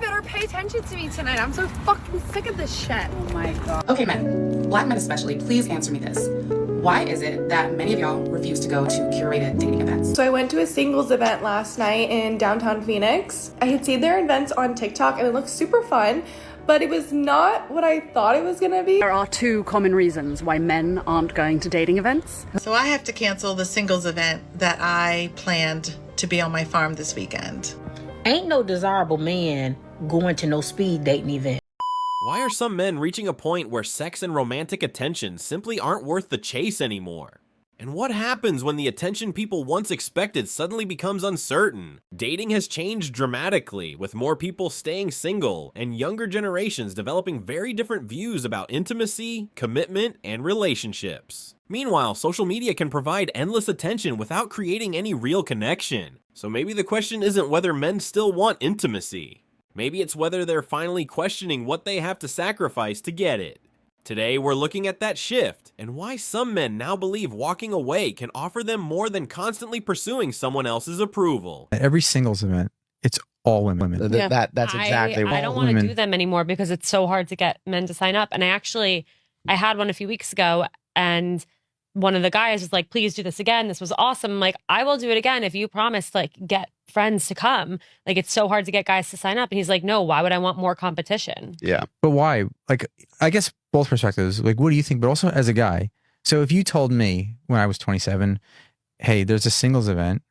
better pay attention to me tonight. I'm so fucking sick of this shit. Oh my God. Okay, men, black men especially, please answer me this. Why is it that many of y'all refuse to go to curated dating events? So I went to a singles event last night in downtown Phoenix. I had seen their events on TikTok and it looked super fun, but it was not what I thought it was gonna be. There are two common reasons why men aren't going to dating events. So I have to cancel the singles event that I planned to be on my farm this weekend. Ain't no desirable man going to no speed dating event. Why are some men reaching a point where sex and romantic attention simply aren't worth the chase anymore? And what happens when the attention people once expected suddenly becomes uncertain? Dating has changed dramatically, with more people staying single and younger generations developing very different views about intimacy, commitment, and relationships. Meanwhile, social media can provide endless attention without creating any real connection. So maybe the question isn't whether men still want intimacy. Maybe it's whether they're finally questioning what they have to sacrifice to get it. Today, we're looking at that shift and why some men now believe walking away can offer them more than constantly pursuing someone else's approval. At every singles event, it's all women. Yeah. That's exactly I don't want to do them anymore because it's so hard to get men to sign up. And I had one a few weeks ago, and one of the guys was like, please do this again. This was awesome. I'm like, I will do it again if you promise, like, get friends to come. Like, it's so hard to get guys to sign up. And he's like, no, why would I want more competition? Yeah. But why? Like, I guess both perspectives. Like, what do you think? But also as a guy. So if you told me when I was 27, hey, there's a singles event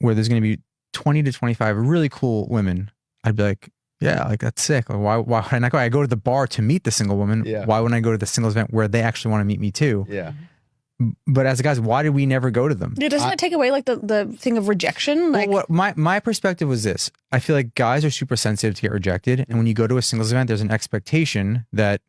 where there's going to be 20 to 25 really cool women, I'd be like, yeah, like that's sick. Like, why would I not go? I go to the bar to meet the single woman. Yeah. Why wouldn't I go to the singles event where they actually want to meet me too? Yeah. But as guys, why did we never go to them? Yeah, doesn't it take away like the thing of rejection? Like, Well, my perspective was this. I feel like guys are super sensitive to get rejected. And when you go to a singles event, there's an expectation that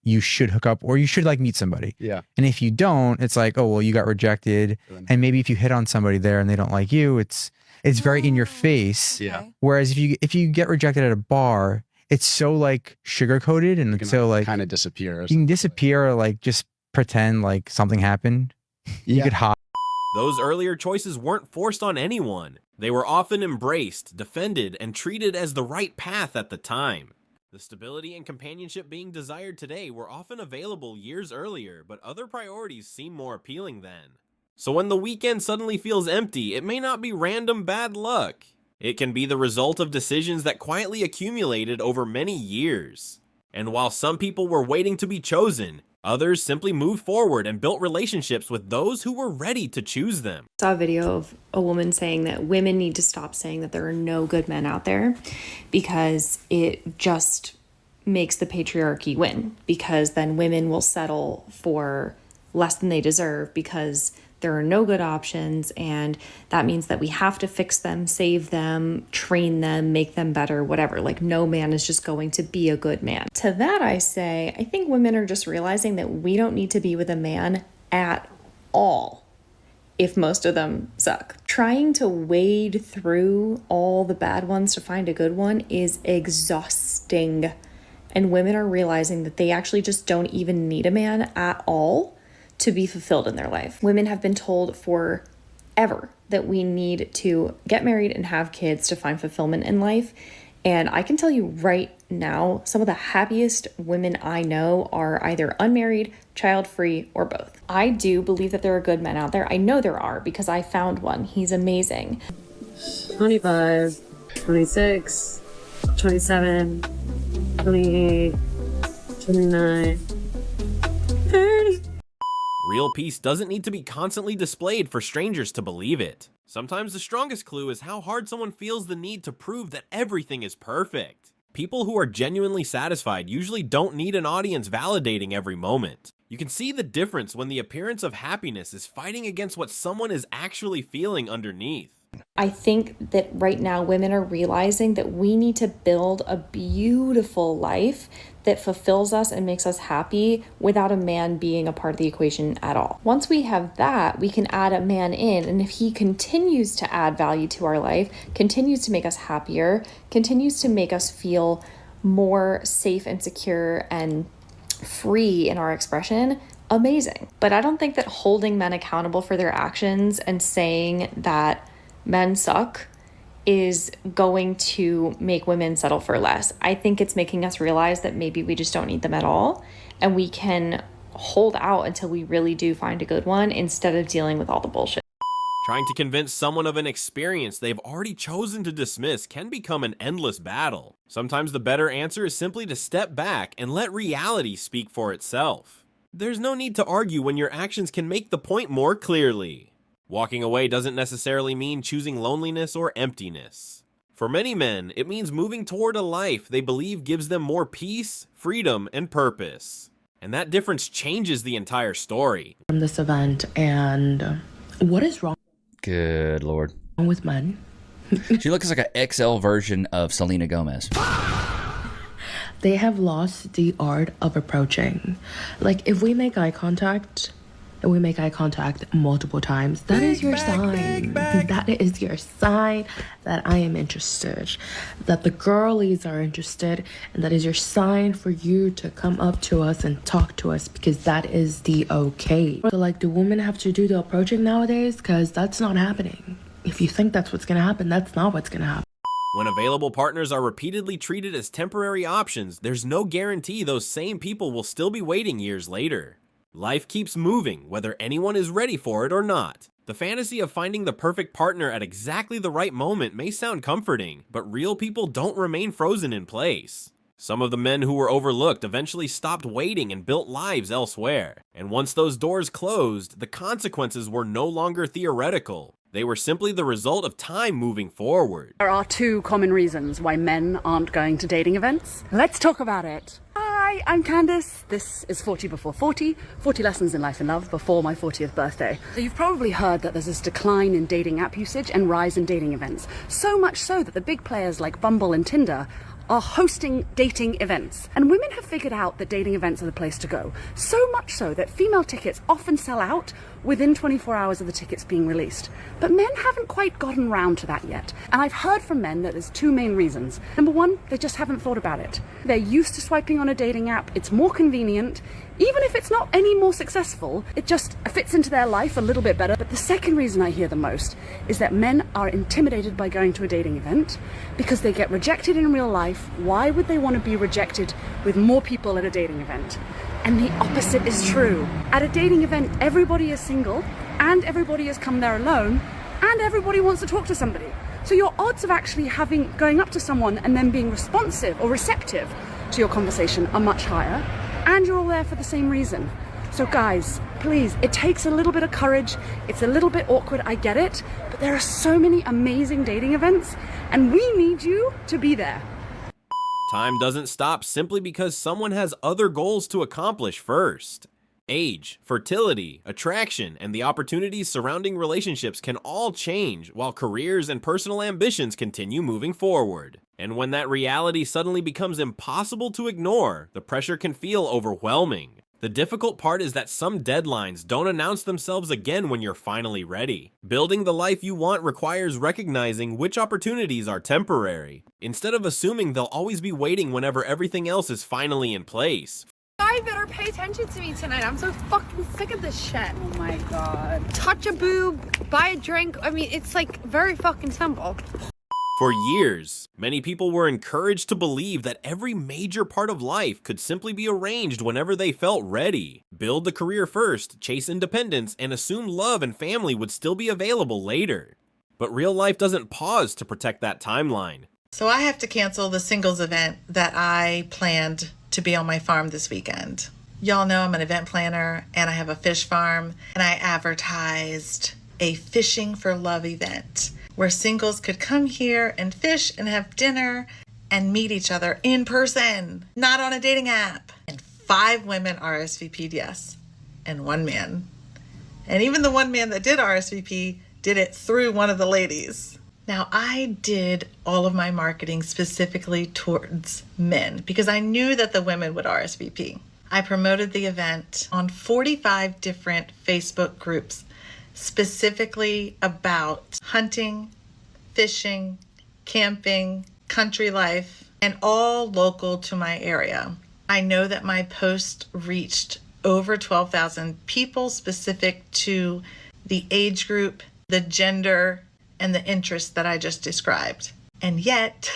you should hook up or you should like meet somebody. Yeah. And if you don't, it's like, oh, well, you got rejected. And maybe if you hit on somebody there and they don't like you, it's very in your face. Yeah. Whereas if you get rejected at a bar, it's so like sugar coated and so like kind of disappear. you can disappear or like just pretend like something happened. You could hide. Those earlier choices weren't forced on anyone. They were often embraced, defended, and treated as the right path at the time. The stability and companionship being desired today were often available years earlier, but other priorities seem more appealing then. So when the weekend suddenly feels empty, it may not be random bad luck. It can be the result of decisions that quietly accumulated over many years. And while some people were waiting to be chosen, others simply moved forward and built relationships with those who were ready to choose them. I saw a video of a woman saying that women need to stop saying that there are no good men out there because it just makes the patriarchy win, because then women will settle for less than they deserve because there are no good options, and that means that we have to fix them, save them, train them, make them better, whatever. Like, no man is just going to be a good man. To that I say, I think women are just realizing that we don't need to be with a man at all if most of them suck. Trying to wade through all the bad ones to find a good one is exhausting. And women are realizing that they actually just don't even need a man at all to be fulfilled in their life. Women have been told forever that we need to get married and have kids to find fulfillment in life. And I can tell you right now, some of the happiest women I know are either unmarried, child-free, or both. I do believe that there are good men out there. I know there are because I found one. He's amazing. 25, 26, 27, 28, 29, 30. Real peace doesn't need to be constantly displayed for strangers to believe it. Sometimes the strongest clue is how hard someone feels the need to prove that everything is perfect. People who are genuinely satisfied usually don't need an audience validating every moment. You can see the difference when the appearance of happiness is fighting against what someone is actually feeling underneath. I think that right now women are realizing that we need to build a beautiful life that fulfills us and makes us happy without a man being a part of the equation at all. Once we have that, we can add a man in, and if he continues to add value to our life, continues to make us happier, continues to make us feel more safe and secure and free in our expression, amazing. But I don't think that holding men accountable for their actions and saying that men suck is going to make women settle for less. I think it's making us realize that maybe we just don't need them at all, and we can hold out until we really do find a good one instead of dealing with all the bullshit. Trying to convince someone of an experience they've already chosen to dismiss can become an endless battle. Sometimes the better answer is simply to step back and let reality speak for itself. There's no need to argue when your actions can make the point more clearly. Walking away doesn't necessarily mean choosing loneliness or emptiness. For many men, it means moving toward a life they believe gives them more peace, freedom, and purpose. And that difference changes the entire story. From this event, and what is wrong? Good Lord. With men? She looks like an XL version of Selena Gomez. They have lost the art of approaching. Like, if we make eye contact, and we make eye contact multiple times, that is your sign. That is your sign that I am interested, that the girlies are interested, and that is your sign for you to come up to us and talk to us, because that is the okay. So, like, do women have to do the approaching nowadays? Because that's not happening. If you think that's what's gonna happen, that's not what's gonna happen. When available partners are repeatedly treated as temporary options, there's no guarantee those same people will still be waiting years later. Life keeps moving, whether anyone is ready for it or not. The fantasy of finding the perfect partner at exactly the right moment may sound comforting, but real people don't remain frozen in place. Some of the men who were overlooked eventually stopped waiting and built lives elsewhere. And once those doors closed, the consequences were no longer theoretical. They were simply the result of time moving forward. There are two common reasons why men aren't going to dating events. Let's talk about it. Hi, I'm Candice. This is 40 Before 40, 40 Lessons in Life and Love before my 40th birthday. So you've probably heard that there's this decline in dating app usage and rise in dating events. So much so that the big players like Bumble and Tinder are hosting dating events. And women have figured out that dating events are the place to go. So much so that female tickets often sell out within 24 hours of the tickets being released. But men haven't quite gotten round to that yet. And I've heard from men that there's two main reasons. Number one, they just haven't thought about it. They're used to swiping on a dating app. It's more convenient. Even if it's not any more successful, it just fits into their life a little bit better. But the second reason I hear the most is that men are intimidated by going to a dating event because they get rejected in real life. Why would they want to be rejected with more people at a dating event? And the opposite is true. At a dating event, everybody is single and everybody has come there alone and everybody wants to talk to somebody. So your odds of actually going up to someone and then being responsive or receptive to your conversation are much higher. And you're all there for the same reason. So guys, please, it takes a little bit of courage. It's a little bit awkward, I get it. But there are so many amazing dating events and we need you to be there. Time doesn't stop simply because someone has other goals to accomplish first. Age, fertility, attraction, and the opportunities surrounding relationships can all change while careers and personal ambitions continue moving forward. And when that reality suddenly becomes impossible to ignore, the pressure can feel overwhelming. The difficult part is that some deadlines don't announce themselves again when you're finally ready. Building the life you want requires recognizing which opportunities are temporary, instead of assuming they'll always be waiting whenever everything else is finally in place. I better pay attention to me tonight. I'm so fucking sick of this shit. Oh my god. Touch a boob, buy a drink. I mean, it's like very fucking simple. For years, many people were encouraged to believe that every major part of life could simply be arranged whenever they felt ready. Build the career first, chase independence, and assume love and family would still be available later. But real life doesn't pause to protect that timeline. So I have to cancel the singles event that I planned to be on my farm this weekend. Y'all know I'm an event planner and I have a fish farm, and I advertised a fishing for love event where singles could come here and fish and have dinner and meet each other in person, not on a dating app. And 5 women RSVP'd yes, and 1 man. And even the 1 man that did RSVP did it through one of the ladies. Now, I did all of my marketing specifically towards men because I knew that the women would RSVP. I promoted the event on 45 different Facebook groups specifically about hunting, fishing, camping, country life, and all local to my area. I know that my post reached over 12,000 people specific to the age group, the gender, and the interests that I just described. And yet,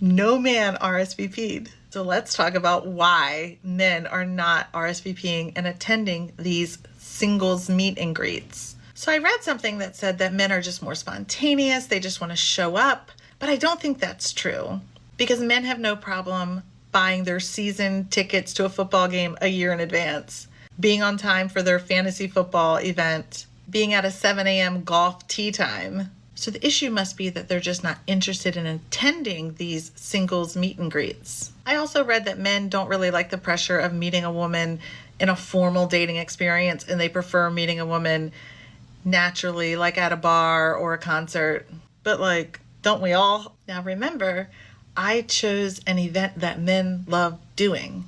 no man RSVP'd. So let's talk about why men are not RSVPing and attending these singles meet and greets. So I read something that said that men are just more spontaneous, they just want to show up, but I don't think that's true because men have no problem buying their season tickets to a football game a year in advance, being on time for their fantasy football event, being at a 7 a.m. golf tee time. So the issue must be that they're just not interested in attending these singles meet and greets. I also read that men don't really like the pressure of meeting a woman in a formal dating experience, and they prefer meeting a woman naturally, like at a bar or a concert. But like, don't we all? Now remember, I chose an event that men love doing,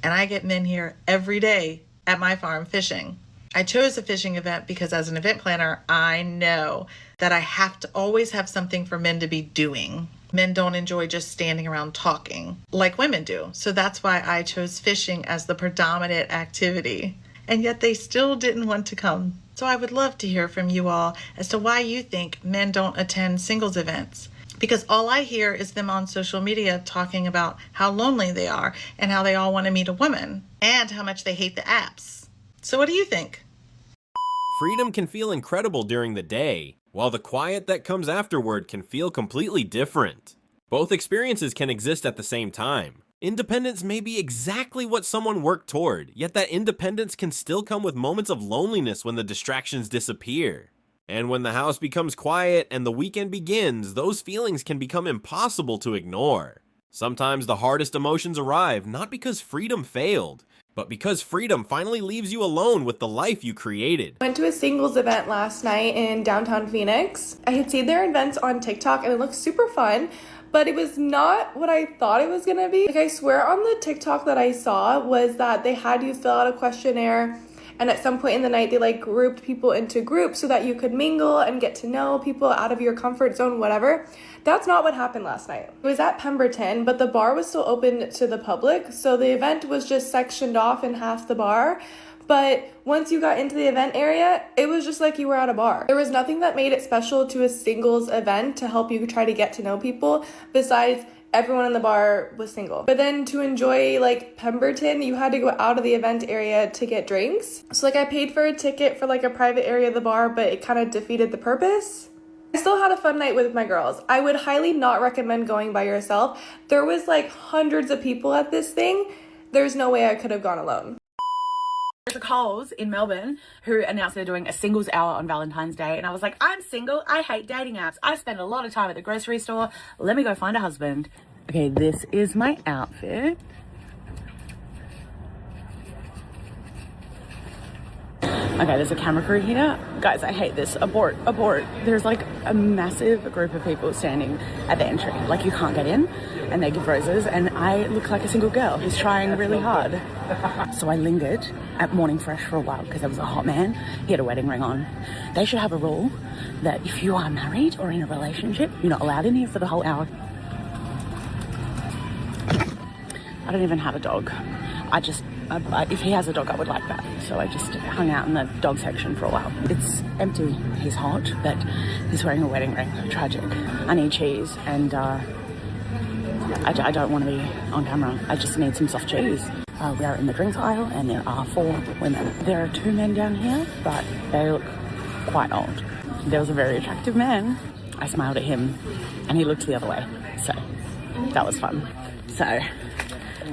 and I get men here every day at my farm fishing. I chose a fishing event because as an event planner, I know that I have to always have something for men to be doing. Men don't enjoy just standing around talking like women do. So that's why I chose fishing as the predominant activity. And yet they still didn't want to come. So I would love to hear from you all as to why you think men don't attend singles events. Because all I hear is them on social media talking about how lonely they are and how they all want to meet a woman and how much they hate the apps. So what do you think? Freedom can feel incredible during the day, while the quiet that comes afterward can feel completely different. Both experiences can exist at the same time. Independence may be exactly what someone worked toward, yet that independence can still come with moments of loneliness when the distractions disappear. And when the house becomes quiet and the weekend begins, those feelings can become impossible to ignore. Sometimes the hardest emotions arrive not because freedom failed, but because freedom finally leaves you alone with the life you created. Went to a singles event last night in downtown Phoenix. I had seen their events on TikTok and it looked super fun, but it was not what I thought it was gonna be. Like, I swear on the TikTok that I saw was that they had you fill out a questionnaire, and at some point in the night they like grouped people into groups so that you could mingle and get to know people out of your comfort zone, whatever. That's not what happened last night. It was at Pemberton, but the bar was still open to the public, so the event was just sectioned off in half the bar. But once you got into the event area, it was just like you were at a bar. There was nothing that made it special to a singles event to help you try to get to know people besides everyone in the bar was single. But then to enjoy like Pemberton, you had to go out of the event area to get drinks. So like I paid for a ticket for like a private area of the bar, but it kind of defeated the purpose. I still had a fun night with my girls. I would highly not recommend going by yourself. There was like hundreds of people at this thing. There's no way I could have gone alone. There's a Coles in Melbourne who announced they're doing a singles hour on Valentine's Day, and I was like, I'm single, I hate dating apps, I spend a lot of time at the grocery store, let me go find a husband. Okay, this is my outfit. Okay, there's a camera crew here. Guys, I hate this. Abort, abort. There's like a massive group of people standing at the entry. Like, you can't get in, and they give roses, and I look like a single girl who's trying really hard. So I lingered at Morning Fresh for a while because there was a hot man. He had a wedding ring on. They should have a rule that if you are married or in a relationship, you're not allowed in here for the whole hour. I don't even have a dog. If he has a dog, I would like that. So I just hung out in the dog section for a while. It's empty. He's hot, but he's wearing a wedding ring. Tragic. I need cheese, and I don't want to be on camera. I just need some soft cheese. We are in the drinks aisle, and there are 4 women. There are 2 men down here, but they look quite old. There was a very attractive man. I smiled at him, and he looked the other way. So that was fun. So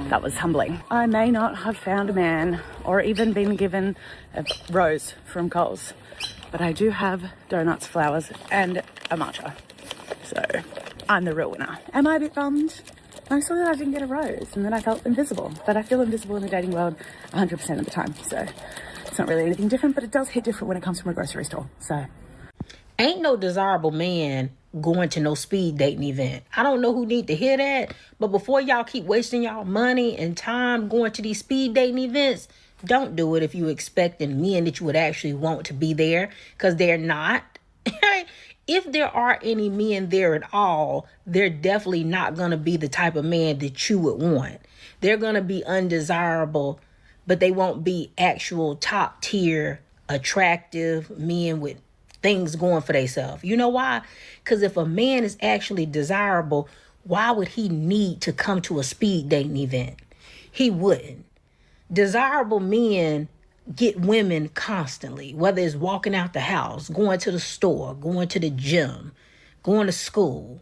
that was humbling. I may not have found a man or even been given a rose from Coles, but I do have donuts, flowers, and a matcha. So I'm the real winner. Am I a bit bummed? I saw that I didn't get a rose, and then I felt invisible. But I feel invisible in the dating world 100% of the time. So it's not really anything different, but it does hit different when it comes from a grocery store. So ain't no desirable man going to no speed dating event. I don't know who need to hear that, but before y'all keep wasting y'all money and time going to these speed dating events, don't do it if you expecting men that you would actually want to be there, because they're not. If there are any men there at all, they're definitely not going to be the type of man that you would want. They're going to be undesirable, but they won't be actual top tier attractive men with things going for themselves. You know why? Because if a man is actually desirable, why would he need to come to a speed dating event? He wouldn't. Desirable men get women constantly, whether it's walking out the house, going to the store, going to the gym, going to school.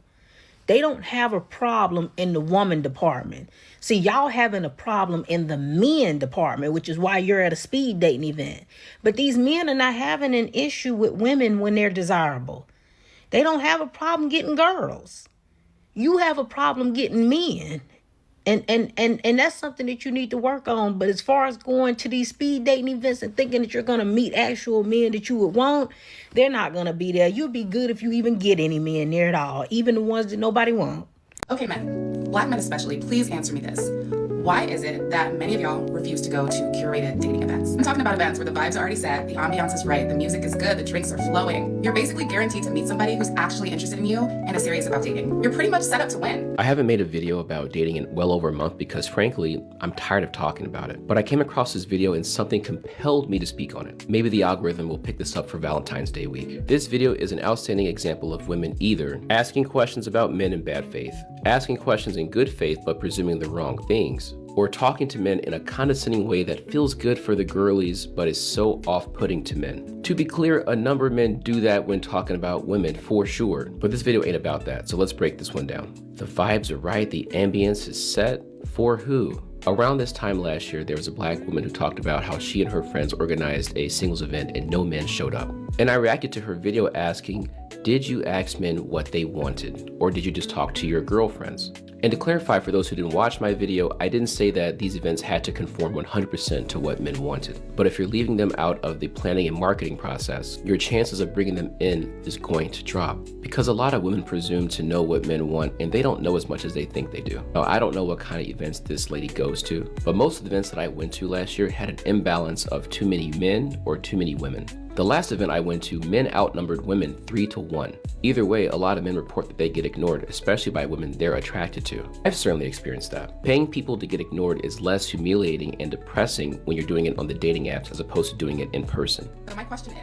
They don't have a problem in the woman department. See, y'all having a problem in the men department, which is why you're at a speed dating event. But these men are not having an issue with women when they're desirable. They don't have a problem getting girls. You have a problem getting men. And that's something that you need to work on. But as far as going to these speed dating events and thinking that you're going to meet actual men that you would want, they're not going to be there. You'll be good if you even get any men there at all, even the ones that nobody wants. Okay, men, Black men especially, please answer me this. Why is it that many of y'all refuse to go to curated dating events? I'm talking about events where the vibes are already set, the ambiance is right, the music is good, the drinks are flowing. You're basically guaranteed to meet somebody who's actually interested in you and is serious about dating. You're pretty much set up to win. I haven't made a video about dating in well over a month because frankly, I'm tired of talking about it. But I came across this video and something compelled me to speak on it. Maybe the algorithm will pick this up for Valentine's Day week. This video is an outstanding example of women either asking questions about men in bad faith, asking questions in good faith but presuming the wrong things, or talking to men in a condescending way that feels good for the girlies but is so off-putting to men. To be clear, a number of men do that when talking about women for sure, but this video ain't about that, so let's break this one down. The vibes are right, the ambience is set. For who? Around this time last year, there was a Black woman who talked about how she and her friends organized a singles event and no men showed up. And I reacted to her video asking, did you ask men what they wanted? Or did you just talk to your girlfriends? And to clarify for those who didn't watch my video, I didn't say that these events had to conform 100% to what men wanted. But if you're leaving them out of the planning and marketing process, your chances of bringing them in is going to drop. Because a lot of women presume to know what men want and they don't know as much as they think they do. Now, I don't know what kind of events this lady goes to, but most of the events that I went to last year had an imbalance of too many men or too many women. The last event I went to, men outnumbered women 3-1. Either way, a lot of men report that they get ignored, especially by women they're attracted to. I've certainly experienced that. Paying people to get ignored is less humiliating and depressing when you're doing it on the dating apps as opposed to doing it in person. So my question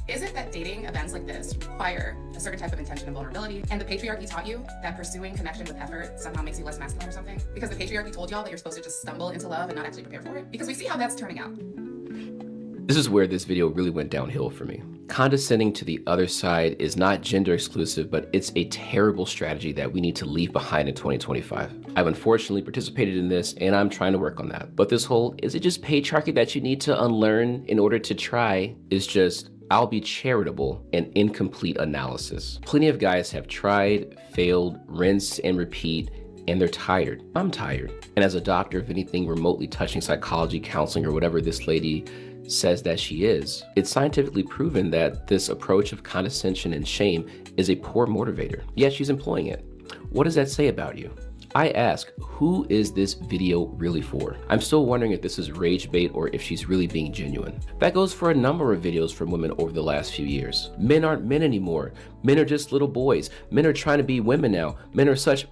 is it that dating events like this require a certain type of intention and vulnerability, and the patriarchy taught you that pursuing connection with effort somehow makes you less masculine or something? Because the patriarchy told y'all that you're supposed to just stumble into love and not actually prepare for it? Because we see how that's turning out. This is where this video really went downhill for me. Condescending to the other side is not gender exclusive, but it's a terrible strategy that we need to leave behind in 2025. I've unfortunately participated in this and I'm trying to work on that. But this whole, is it just patriarchy that you need to unlearn in order to try, is just, I'll be charitable and incomplete analysis. Plenty of guys have tried, failed, rinsed, and repeat, and they're tired. I'm tired. And as a doctor of anything remotely touching psychology, counseling, or whatever this lady says that she is, it's scientifically proven that this approach of condescension and shame is a poor motivator, yet she's employing it. What does that say about you? I ask, who is this video really for? I'm still wondering if this is rage bait or if she's really being genuine. That goes for a number of videos from women over the last few years. Men aren't men anymore. Men are just little boys. Men are trying to be women now. Men are such...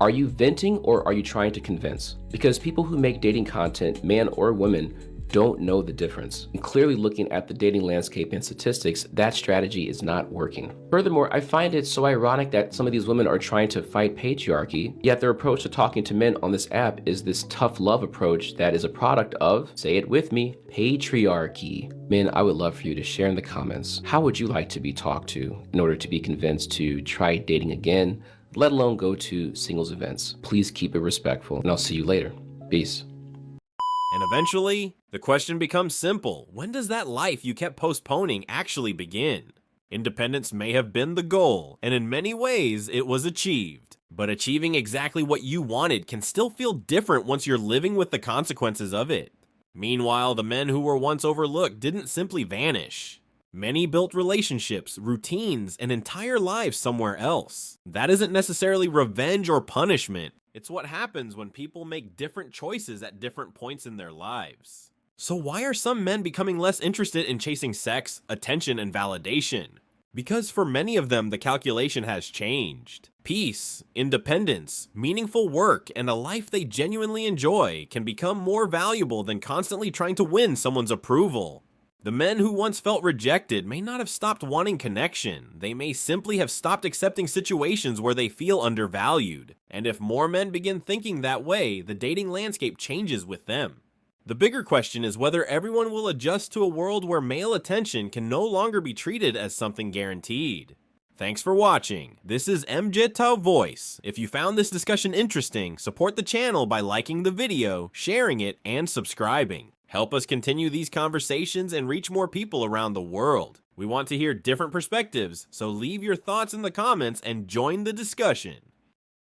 Are you venting or are you trying to convince? Because people who make dating content, man or woman, don't know the difference. And clearly looking at the dating landscape and statistics, that strategy is not working. Furthermore, I find it so ironic that some of these women are trying to fight patriarchy, yet their approach to talking to men on this app is this tough love approach that is a product of, say it with me, patriarchy. Men, I would love for you to share in the comments, how would you like to be talked to in order to be convinced to try dating again, let alone go to singles events? Please keep it respectful, and I'll see you later. Peace. And eventually, the question becomes simple. When does that life you kept postponing actually begin? Independence may have been the goal, and in many ways, it was achieved. But achieving exactly what you wanted can still feel different once you're living with the consequences of it. Meanwhile, the men who were once overlooked didn't simply vanish. Many built relationships, routines, and entire lives somewhere else. That isn't necessarily revenge or punishment. It's what happens when people make different choices at different points in their lives. So why are some men becoming less interested in chasing sex, attention, and validation? Because for many of them, the calculation has changed. Peace, independence, meaningful work, and a life they genuinely enjoy can become more valuable than constantly trying to win someone's approval. The men who once felt rejected may not have stopped wanting connection. They may simply have stopped accepting situations where they feel undervalued. And if more men begin thinking that way, the dating landscape changes with them. The bigger question is whether everyone will adjust to a world where male attention can no longer be treated as something guaranteed. Thanks for watching. This is MJ Voice. If you found this discussion interesting, support the channel by liking the video, sharing it, and subscribing. Help us continue these conversations and reach more people around the world. We want to hear different perspectives, so leave your thoughts in the comments and join the discussion.